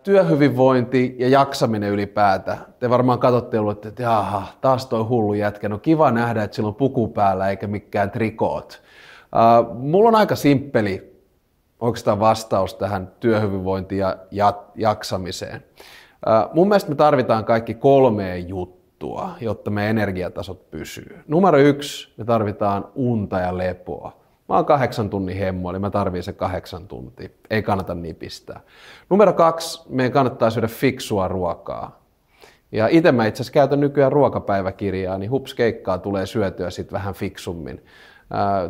Työhyvinvointi ja jaksaminen ylipäätään. Te varmaan katsotte ollut, että jaha, taas toi hullu jätkä. No kiva nähdä, että sillä on puku päällä eikä mikään trikoot. Mulla on aika simppeli oikeastaan vastaus tähän työhyvinvointiin ja jaksamiseen. Mun mielestä me tarvitaan kaikki 3 juttua, jotta meidän energiatasot pysyy. Numero 1, me tarvitaan unta ja lepoa. Mä oon 8 tunnin hemmo, eli mä tarviin se 8 tuntia. Ei kannata nipistää. Numero 2, meidän kannattaa syödä fiksua ruokaa. Ja itse mä itse asiassa käytän nykyään ruokapäiväkirjaa, niin hups keikkaa tulee syötyä sit vähän fiksummin.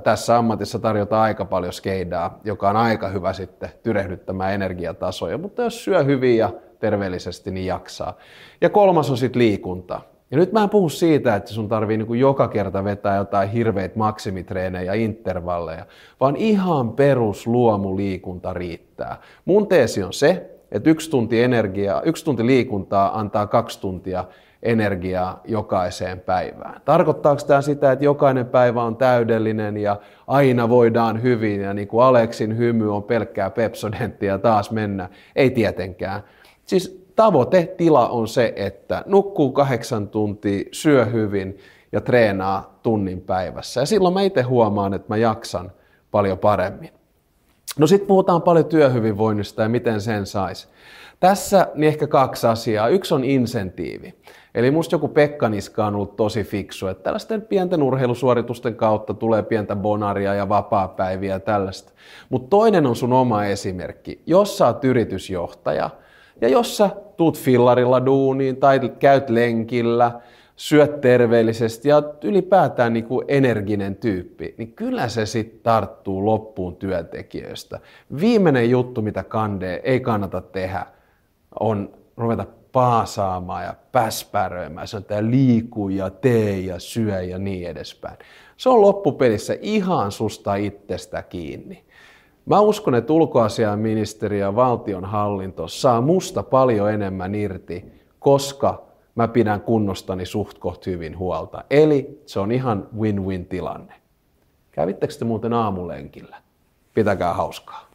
Tässä ammatissa tarjotaan aika paljon skeidaa, joka on aika hyvä sitten tyrehdyttämään energiatasoja, mutta jos syö hyvin ja terveellisesti, niin jaksaa. Ja 3 on sitten liikunta. Ja nyt mä en puhu siitä, että sun tarvii niin kuin joka kerta vetää jotain hirveitä maksimitreenejä ja intervalleja, vaan ihan perus luomuliikunta riittää. Mun teesi on se, että 1 tunti liikuntaa antaa 2 tuntia energiaa jokaiseen päivään. Tarkoittaako tämä sitä, että jokainen päivä on täydellinen ja aina voidaan hyvin ja niin kuin Aleksin hymy on pelkkää Pepsodenttia ja taas mennä? Ei tietenkään. Siis tavoitetila on se, että nukkuu 8 tuntia, syö hyvin ja treenaa tunnin päivässä. Ja silloin mä itse huomaan, että mä jaksan paljon paremmin. No sitten puhutaan paljon työhyvinvoinnista ja miten sen saisi. Tässä niin ehkä 2 asiaa. 1 on insentiivi. Eli musta joku Pekka Niska on ollut tosi fiksu, että tällaisten pienten urheilusuoritusten kautta tulee pientä bonaria ja vapaapäiviä ja tällaista. Mutta toinen on sun oma esimerkki. Jos sä oot yritysjohtaja ja jos sä tuut fillarilla duuniin tai käyt lenkillä, syöt terveellisesti ja ylipäätään niin kuin energinen tyyppi, niin kyllä se sitten tarttuu loppuun työntekijöistä. Viimeinen juttu, mitä ei kannata tehdä, on ruveta paasaamaan ja päspäröimään. Se on tää liiku ja tee ja syö ja niin edespäin. Se on loppupelissä ihan susta itsestä kiinni. Mä uskon, että ulkoasiainministeriö ja valtionhallinto saa musta paljon enemmän irti, koska mä pidän kunnostani suht koht hyvin huolta. Eli se on ihan win-win tilanne. Kävittekö te muuten aamulenkillä? Pitäkää hauskaa.